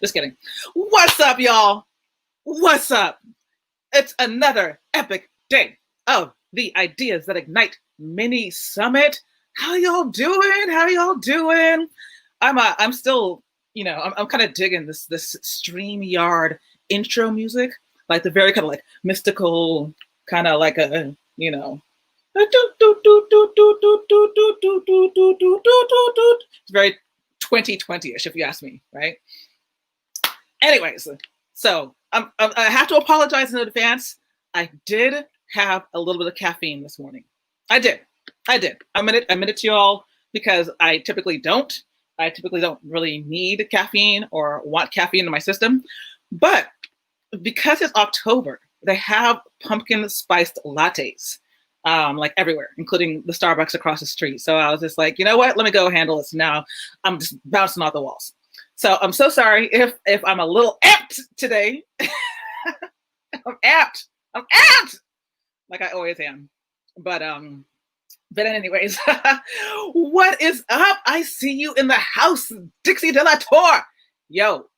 Just kidding. What's up, y'all? What's up? It's another epic day of the Ideas That Ignite mini summit. How y'all doing? How y'all doing? I'm still, I'm kind of digging this StreamYard intro music, like the very kind of like mystical, kind of like a, it's very 2020-ish, if you ask me, right? Anyways, so I have to apologize in advance. I did have a little bit of caffeine this morning. I did. I admit it to y'all because I typically don't. I typically don't really need caffeine or want caffeine in my system. But because it's October, they have pumpkin spiced lattes like everywhere, including the Starbucks across the street. So I was just like, you know what? Let me go handle this. Now I'm just bouncing off the walls. So I'm so sorry if I'm a little amped today. I'm amped like I always am. But anyways, what is up? I see you in the house, Dixie De La Tour. Yo,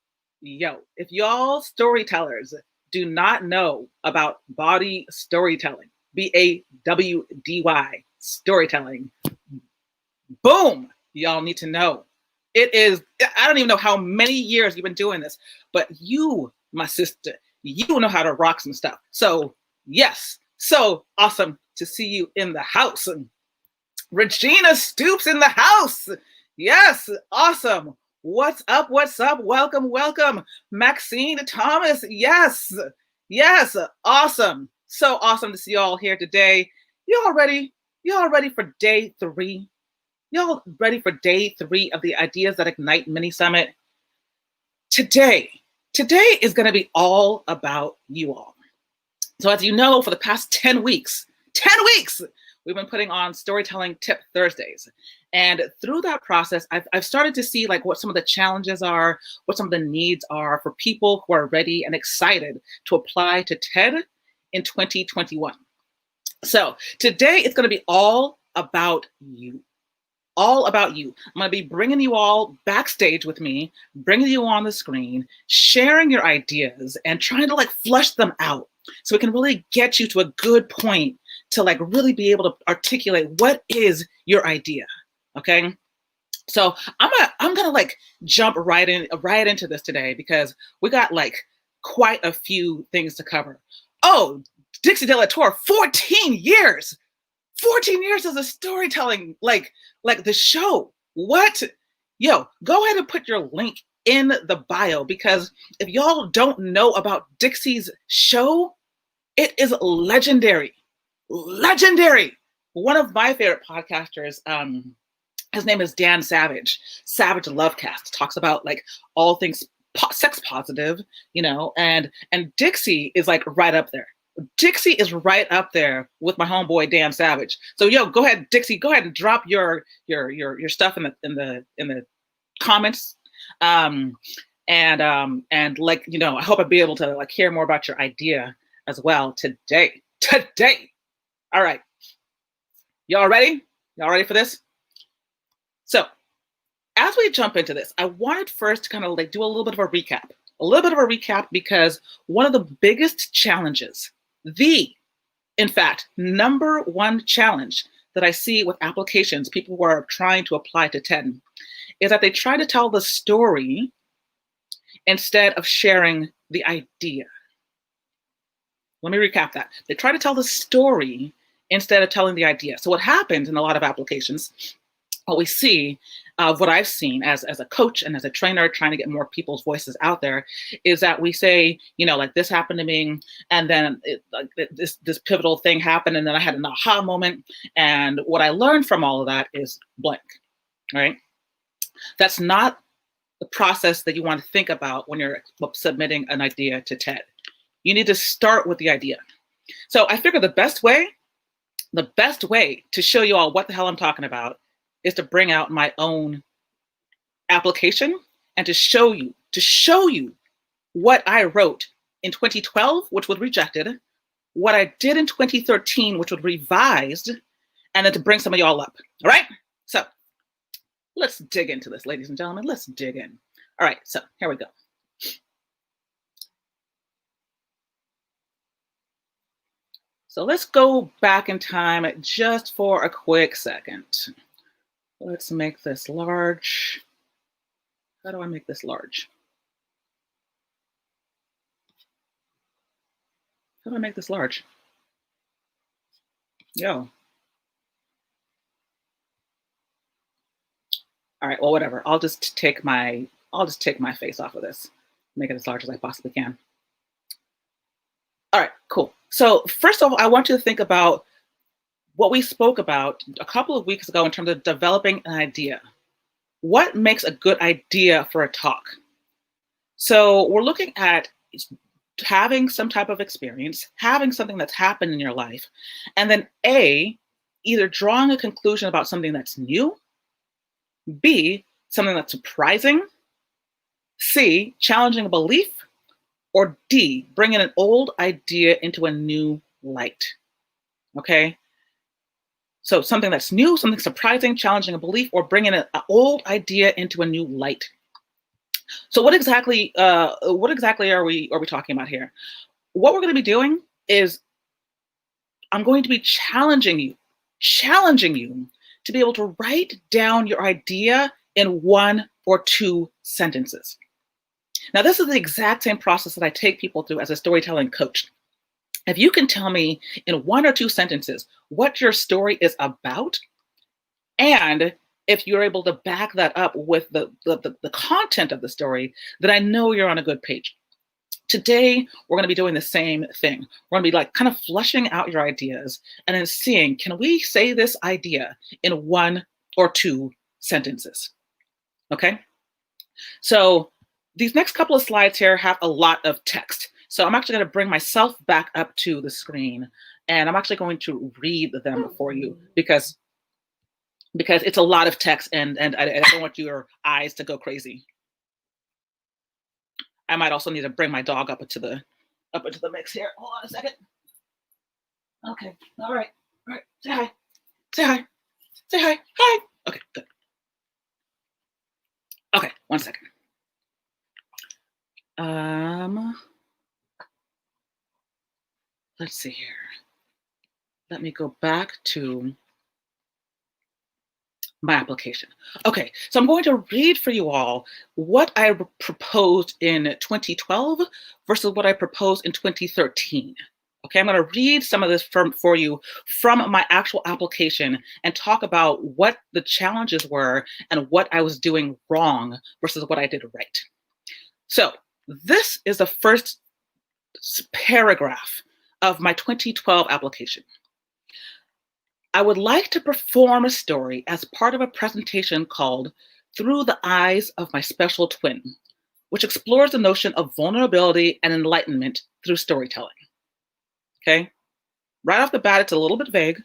if y'all storytellers do not know about body storytelling, BAWDY storytelling, boom, y'all need to know. It is, I don't even know how many years you've been doing this, but you, my sister, you know how to rock some stuff. So yes, so awesome to see you in the house. Regina Stoops in the house. Yes, awesome. What's up? Welcome. Maxine Thomas. Yes, awesome. So awesome to see y'all here today. Y'all ready for day 3? Y'all ready for day 3 of the Ideas That Ignite mini summit? Today is going to be all about you all. So as you know, for the past 10 weeks, we've been putting on Storytelling Tip Thursdays. And through that process, I've started to see like what some of the challenges are, what some of the needs are for people who are ready and excited to apply to TED in 2021. So today it's going to be all about you. All about you. I'm going to be bringing you all backstage with me, bringing you on the screen, sharing your ideas and trying to like flush them out so we can really get you to a good point to like really be able to articulate what is your idea. Okay. So I'm gonna like jump right into this today because we got like quite a few things to cover. Oh, Dixie De La Tour, 14 years as a storytelling, like the show. What? Yo, go ahead and put your link in the bio because if y'all don't know about Dixie's show, it is legendary. One of my favorite podcasters, his name is Dan Savage Lovecast, talks about like all things sex positive, and Dixie is like right up there. Dixie is right up there with my homeboy Dan Savage. So yo, go ahead, Dixie, go ahead and drop your stuff in the comments. And like, I hope I'll be able to like hear more about your idea as well today. All right. Y'all ready? Y'all ready for this? So as we jump into this, I wanted first to kind of like do a little bit of a recap because one of the biggest challenges, in fact, number one challenge that I see with applications, people who are trying to apply to TED, is that they try to tell the story instead of sharing the idea. Let me recap that. They try to tell the story instead of telling the idea. So what happens in a lot of applications, what we see, what I've seen as a coach and as a trainer trying to get more people's voices out there, is that we say, like this happened to me, and then this pivotal thing happened, and then I had an aha moment, and what I learned from all of that is blank, right? That's not the process that you want to think about when you're submitting an idea to TED. You need to start with the idea. So I figured the best way to show you all what the hell I'm talking about is to bring out my own application and to show you what I wrote in 2012, which was rejected, what I did in 2013, which was revised, and then to bring some of y'all up. All right? So let's dig into this, ladies and gentlemen. Let's dig in. All right, so here we go. So let's go back in time just for a quick second. Let's make this large. How do I make this large? How do I make this large? Yo. All right, well, whatever. I'll just take my face off of this. Make it as large as I possibly can. All right, cool. So first of all, I want you to think about what we spoke about a couple of weeks ago in terms of developing an idea. What makes a good idea for a talk? So we're looking at having some type of experience, having something that's happened in your life, and then A, either drawing a conclusion about something that's new, B, something that's surprising, C, challenging a belief, or D, bringing an old idea into a new light. Okay? So something that's new, something surprising, challenging a belief, or bringing an old idea into a new light. So what exactly are we talking about here? What we're going to be doing is I'm going to be challenging you to be able to write down your idea in 1 or 2 sentences. Now, this is the exact same process that I take people through as a storytelling coach. If you can tell me in 1 or 2 sentences what your story is about, and if you're able to back that up with the content of the story, then I know you're on a good page. Today, we're going to be doing the same thing. We're going to be like kind of flushing out your ideas and then seeing, can we say this idea in 1 or 2 sentences? Okay. So these next couple of slides here have a lot of text. So I'm actually going to bring myself back up to the screen, and I'm actually going to read them for you because it's a lot of text, and I don't want your eyes to go crazy. I might also need to bring my dog up into the mix here. Hold on a second. Okay. All right. Say hi. Say hi. Say hi. Hi. Okay, good. Okay, 1 second. Let's see here. Let me go back to my application. Okay, so I'm going to read for you all what I proposed in 2012 versus what I proposed in 2013. Okay, I'm going to read some of this for you from my actual application and talk about what the challenges were and what I was doing wrong versus what I did right. So this is the first paragraph of my 2012 application. I would like to perform a story as part of a presentation called Through the Eyes of My Special Twin, which explores the notion of vulnerability and enlightenment through storytelling. Okay? Right off the bat, it's a little bit vague.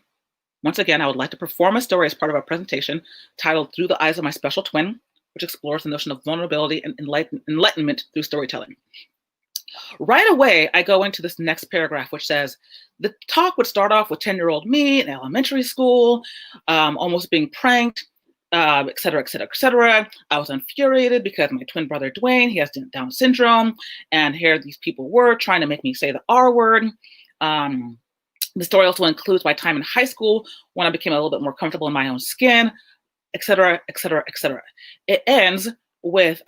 Once again, I would like to perform a story as part of a presentation titled Through the Eyes of My Special Twin, which explores the notion of vulnerability and enlightenment through storytelling. Right away, I go into this next paragraph, which says, the talk would start off with 10-year-old me in elementary school, almost being pranked, et cetera, et cetera, et cetera. I was infuriated because my twin brother, Dwayne, he has Down syndrome. And here these people were trying to make me say the R word. The story also includes my time in high school when I became a little bit more comfortable in my own skin, et cetera, et cetera, et cetera. It ends with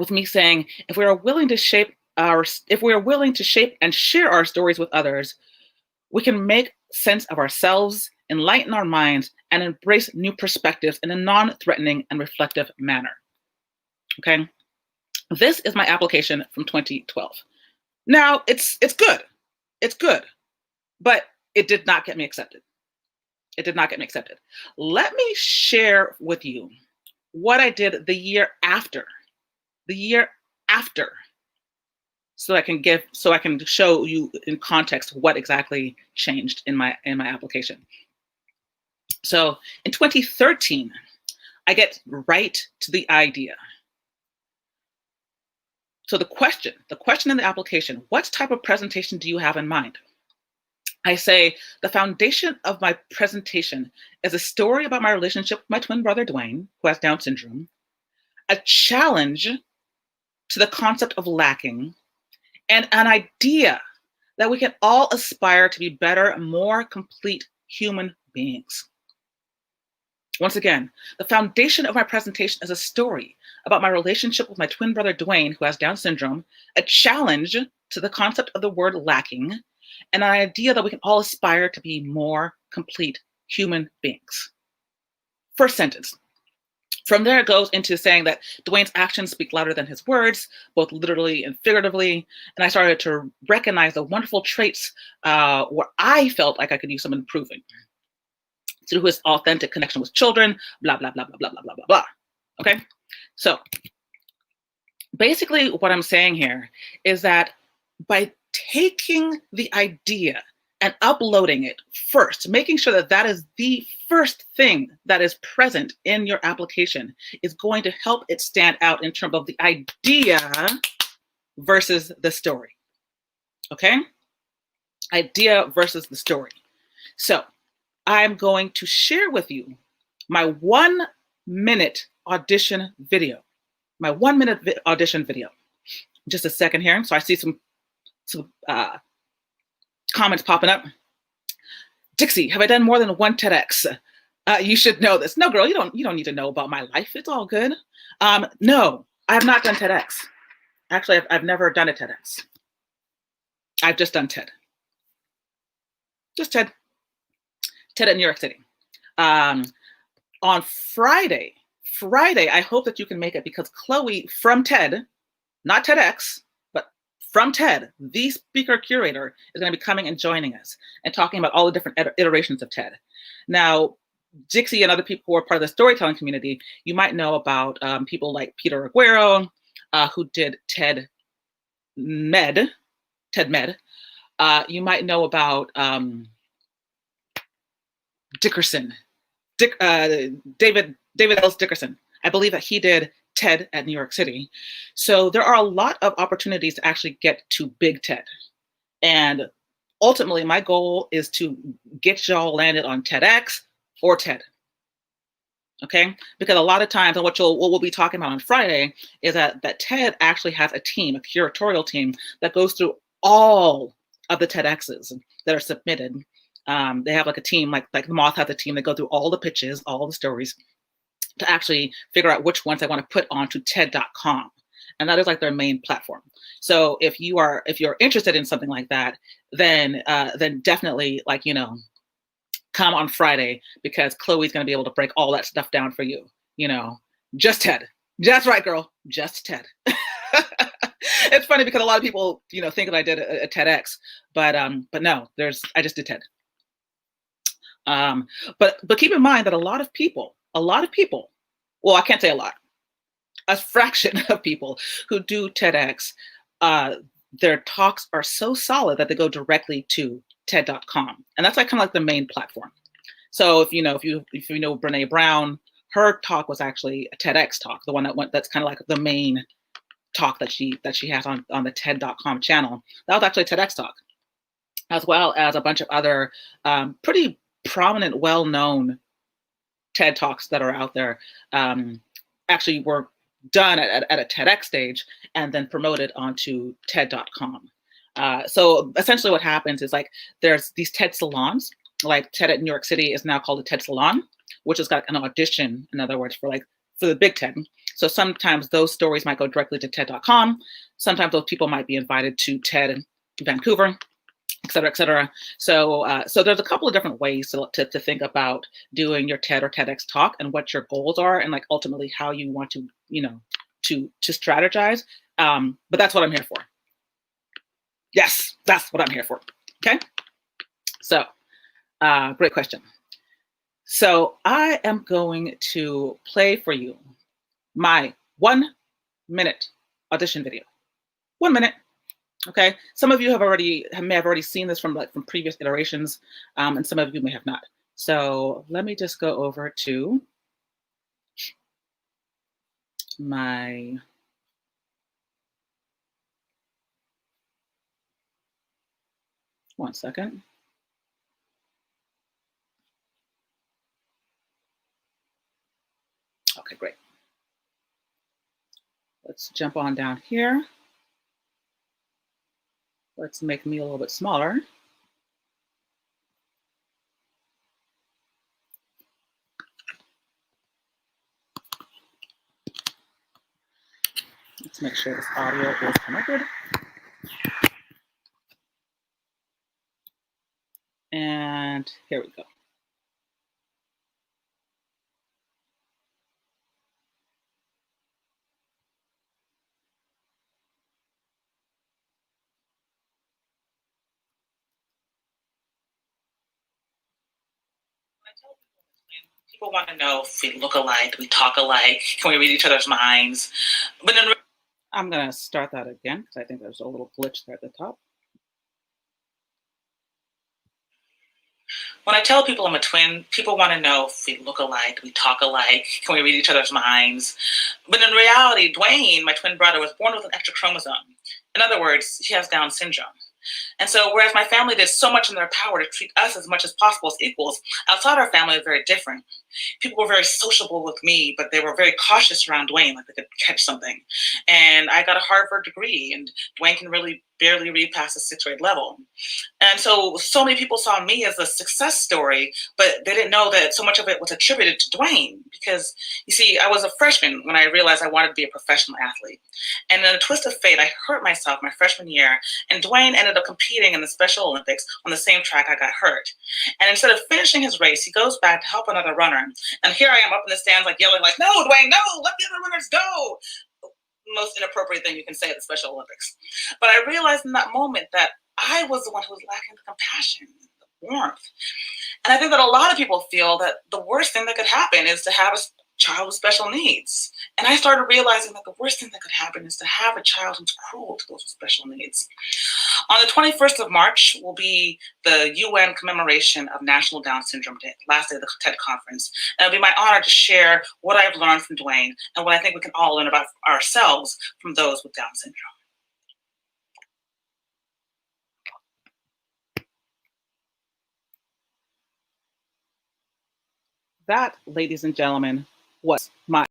me saying, if we are willing to shape and share our stories with others, we can make sense of ourselves, enlighten our minds, and embrace new perspectives in a non-threatening and reflective manner. Okay, this is my application from 2012. Now it's good, but it did not get me accepted. Let me share with you what I did the year after, so I can show you in context what exactly changed in my application. So in 2013, I get right to the idea. So the question in the application, what type of presentation do you have in mind? I say, the foundation of my presentation is a story about my relationship with my twin brother, Dwayne, who has Down syndrome, a challenge to the concept of lacking, and an idea that we can all aspire to be better, more complete human beings. Once again, the foundation of my presentation is a story about my relationship with my twin brother, Dwayne, who has Down syndrome, a challenge to the concept of the word lacking, and an idea that we can all aspire to be more complete human beings. First sentence. From there, it goes into saying that Dwayne's actions speak louder than his words, both literally and figuratively. And I started to recognize the wonderful traits where I felt like I could use some improving through his authentic connection with children, blah, blah, blah, blah, blah, blah, blah, blah, blah. Okay? So basically what I'm saying here is that by taking the idea and uploading it first, making sure that that is the first thing that is present in your application is going to help it stand out in terms of the idea versus the story. Okay? Idea versus the story. So I'm going to share with you my 1 minute audition video. My 1 minute audition video. Just a second here. So I see some comments popping up. Dixie, have I done more than one TEDx? You should know this. No, girl, you don't need to know about my life. It's all good. No, I have not done TEDx. Actually, I've never done a TEDx. I've just done TED. Just TED. TED at New York City. On Friday, I hope that you can make it because Chloe from TED, not TEDx, but from TED, the speaker curator, is going to be coming and joining us and talking about all the different iterations of TED. Now, Dixie and other people who are part of the storytelling community, you might know about people like Peter Aguero, who did TED Med. You might know about Dickerson, David Ellis Dickerson. I believe that he did TED at New York City. So there are a lot of opportunities to actually get to big TED. And ultimately, my goal is to get y'all landed on TEDx or TED. Okay? Because a lot of times, and what we'll be talking about on Friday is that TED actually has a team, a curatorial team that goes through all of the TEDx's that are submitted. They have like a team, like the Moth has a team that go through all the pitches, all the stories to actually figure out which ones I want to put onto TED.com. And that is like their main platform. So if you're interested in something like that, then definitely come on Friday because Chloe's going to be able to break all that stuff down for you. Just TED. That's right, girl. Just TED. It's funny because a lot of people, think that I did a TEDx, but no, I just did TED. But keep in mind that a lot of people, well, I can't say a lot, a fraction of people who do TEDx, their talks are so solid that they go directly to TED.com. And that's kind of like the main platform. So if you know Brene Brown, her talk was actually a TEDx talk, the one that's kind of like the main talk that she has on the TED.com channel. That was actually a TEDx talk, as well as a bunch of other pretty prominent, well-known TED Talks that are out there actually were done at a TEDx stage and then promoted onto TED.com. So essentially what happens is there's these TED salons, like TED at New York City is now called a TED Salon, which has got an audition, in other words, for the big TED. So sometimes those stories might go directly to TED.com. Sometimes those people might be invited to TED in Vancouver, et cetera, et cetera. So there's a couple of different ways to think about doing your TED or TEDx talk and what your goals are and ultimately how you want to, to strategize. But that's what I'm here for. Yes, that's what I'm here for. Okay. So great question. So I am going to play for you my 1 minute audition video. 1 minute. Okay, some of you may have already seen this from previous iterations, and some of you may have not. So let me just go over to my one second. Okay, great. Let's jump on down here. Let's make me a little bit smaller. Let's make sure this audio is connected. And here we go. People want to know if we look alike, we talk alike, can we read each other's minds? But then I'm going to start that again because I think there's a little glitch there at the top. When I tell people I'm a twin, people want to know if we look alike, we talk alike, can we read each other's minds? But in reality, Dwayne, my twin brother, was born with an extra chromosome. In other words, he has Down syndrome. And so whereas my family did so much in their power to treat us as much as possible as equals, outside our family was very different. People were very sociable with me, but they were very cautious around Dwayne, like they could catch something. And I got a Harvard degree, and Dwayne can really barely read past the sixth grade level. And so many people saw me as a success story, but they didn't know that so much of it was attributed to Dwayne. Because, you see, I was a freshman when I realized I wanted to be a professional athlete. And in a twist of fate, I hurt myself my freshman year, and Dwayne ended up competing in the Special Olympics on the same track I got hurt. And instead of finishing his race, he goes back to help another runner. And here I am up in the stands, like yelling, like, "No, Dwayne, no, let the other runners go." Most inappropriate thing you can say at the Special Olympics. But I realized in that moment that I was the one who was lacking the compassion, the warmth. And I think that a lot of people feel that the worst thing that could happen is to have a child with special needs. And I started realizing that the worst thing that could happen is to have a child who's cruel to those with special needs. On the 21st of March will be the UN commemoration of National Down Syndrome Day, last day of the TED conference. And it'll be my honor to share what I've learned from Dwayne and what I think we can all learn about ourselves from those with Down syndrome. That, ladies and gentlemen, was my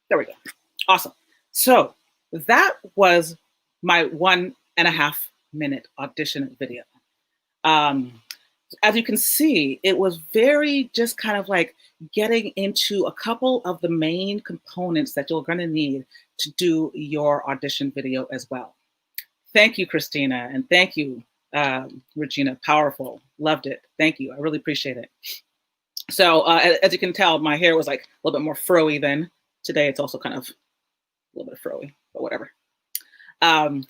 there we go. Awesome. So that was my 1.5-minute audition video. As you can see, it was very just kind of like getting into a couple of the main components that you're going to need to do your audition video as well. Thank you, Christina, and thank you, Regina. Powerful. Loved it. Thank you. I really appreciate it. So as you can tell, my hair was like a little bit more froey than today. It's also kind of a little bit froey, but whatever. And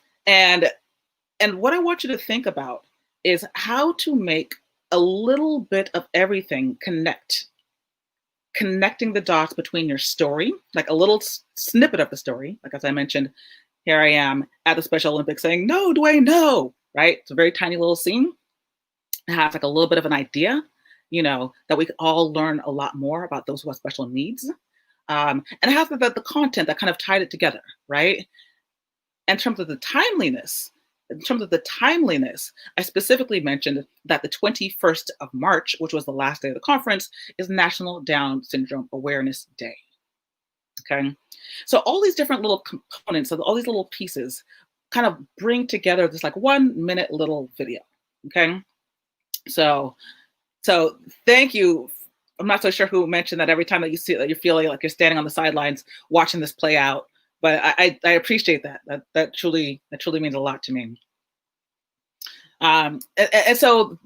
what I want you to think about is how to make a little bit of everything connecting the dots between your story, like a little snippet of the story. Like, as I mentioned, here I am at the Special Olympics saying, "No, Dwayne, no," right? It's a very tiny little scene. It has like a little bit of an idea, that we could all learn a lot more about those who have special needs. And it has the content that kind of tied it together, right? In terms of the timeliness, I specifically mentioned that the 21st of March, which was the last day of the conference, is National Down Syndrome Awareness Day. Okay. So all these different little components, of all these little pieces kind of bring together this like 1-minute little video. Okay. So thank you. I'm not so sure who mentioned that every time that you see that you're feeling like you're standing on the sidelines watching this play out. But I appreciate that. That truly means a lot to me. And so,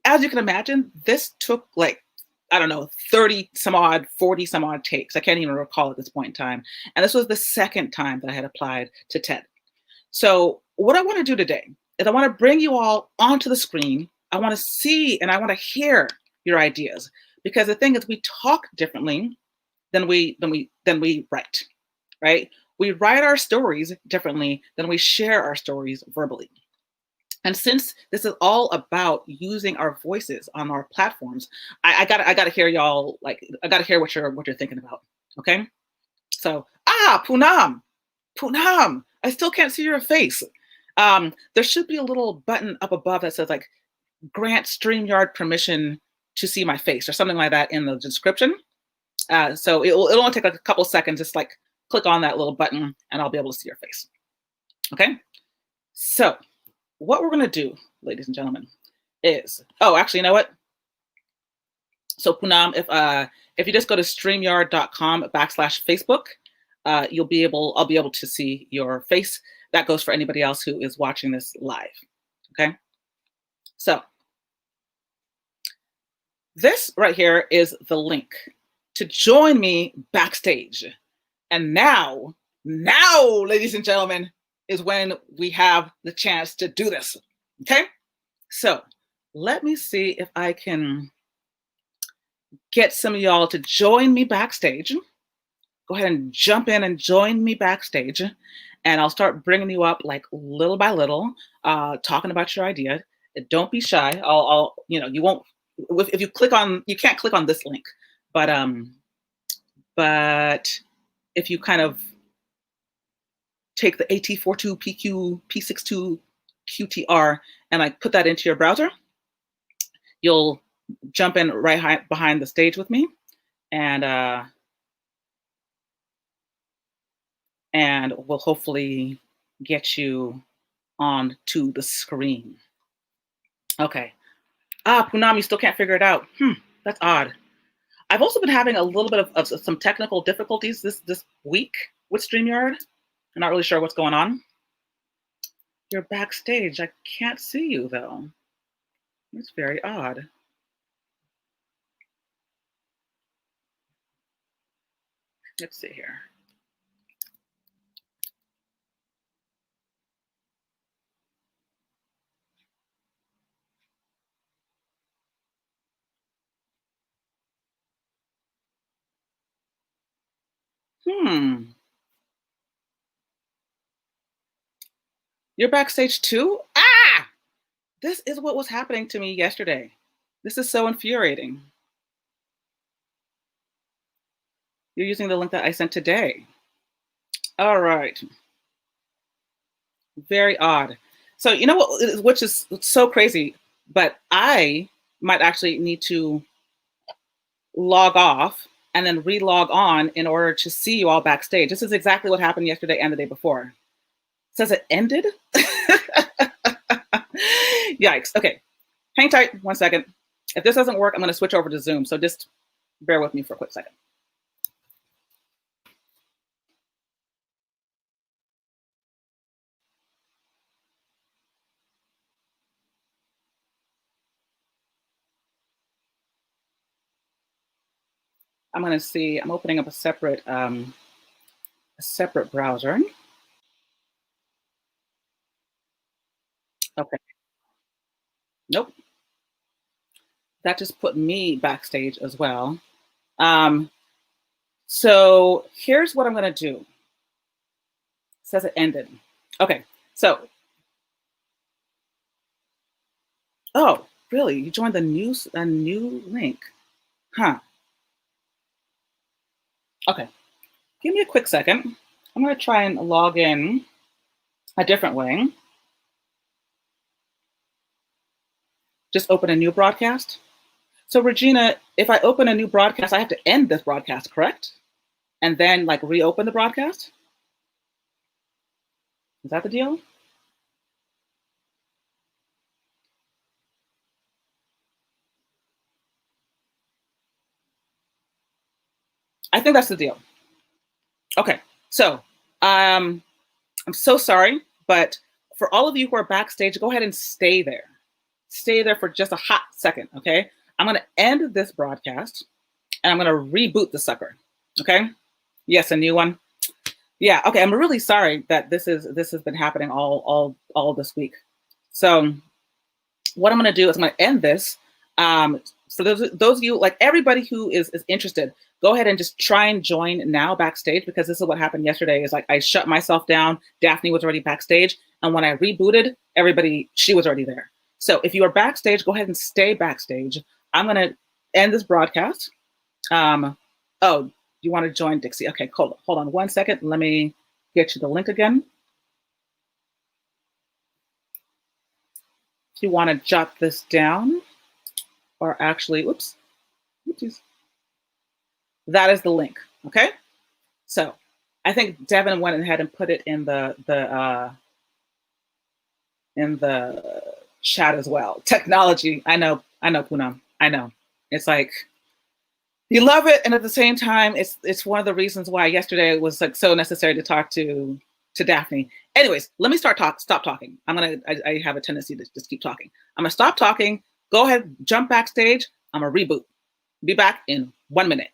as you can imagine, this took like, I don't know, 30 some odd, 40 some odd takes. I can't even recall at this point in time. And this was the second time that I had applied to TED. So what I want to do today is I want to bring you all onto the screen. I want to see and I want to hear your ideas, because the thing is, we talk differently than we write. Right? We write our stories differently than we share our stories verbally. And since this is all about using our voices on our platforms, I gotta hear y'all, like, I gotta hear what you're thinking about. Okay? So Poonam, Poonam, I still can't see your face. There should be a little button up above that says like grant StreamYard permission to see my face or something like that in the description. So it'll only take like a couple seconds. Just like click on that little button and I'll be able to see your face. Okay. So what we're going to do, ladies and gentlemen, is, oh, actually, you know what? So Poonam, if you just go to streamyard.com/Facebook, I'll be able to see your face. That goes for anybody else who is watching this live. Okay. So this right here is the link to join me backstage. And now, ladies and gentlemen, is when we have the chance to do this. Okay. So let me see if I can get some of y'all to join me backstage. Go ahead and jump in and join me backstage. And I'll start bringing you up like little by little, talking about your idea. Don't be shy. You won't, if you click on, you can't click on this link, but if you kind of take the AT42PQ P62QTR and like put that into your browser, you'll jump in right behind the stage with me, and we'll hopefully get you onto the screen. Okay. Poonam, you still can't figure it out. That's odd. I've also been having a little bit of some technical difficulties this week with StreamYard. I'm not really sure what's going on. You're backstage. I can't see you though. It's very odd. Let's see here. You're backstage too? This is what was happening to me yesterday. This is so infuriating. You're using the link that I sent today. All right. Very odd. So you know what, which is so crazy, but I might actually need to log off and then re-log on in order to see you all backstage. This is exactly what happened yesterday and the day before. It says it ended? Yikes. Okay, hang tight 1 second. If this doesn't work, I'm going to switch over to Zoom. So just bear with me for a quick second. I'm going to see, I'm opening up a separate browser. Okay. Nope. That just put me backstage as well. So here's what I'm going to do. It says it ended. Okay. So, oh, really? You joined a new link? Huh. Okay. Give me a quick second. I'm going to try and log in a different way. Just open a new broadcast. So Regina, if I open a new broadcast, I have to end this broadcast, correct? And then like reopen the broadcast? Is that the deal? I think that's the deal. Okay, so I'm so sorry, but for all of you who are backstage, go ahead and stay there. Stay there for just a hot second, okay? I'm gonna end this broadcast and I'm gonna reboot the sucker, okay? Yes, a new one. Yeah, okay, I'm really sorry that this has been happening all this week. So what I'm gonna do is I'm gonna end this. For those of you, like everybody who is interested, go ahead and just try and join now backstage, because this is what happened yesterday. Is like I shut myself down. Daphne was already backstage, and when I rebooted, she was already there. So if you are backstage, go ahead and stay backstage. I'm gonna end this broadcast. Oh, You want to join Dixie? Okay, hold on 1 second. Let me get you the link again. If you want to jot this down, or actually, oops, that is the link. Okay, so I think Devin went ahead and put it in the chat as well. Technology, I know, Poonam, I know. It's like you love it, and at the same time, it's one of the reasons why yesterday it was like so necessary to talk to Daphne. Anyways, let me stop talking. I have a tendency to just keep talking. I'm gonna stop talking. Go ahead, jump backstage. I'm gonna reboot. Be back in 1 minute.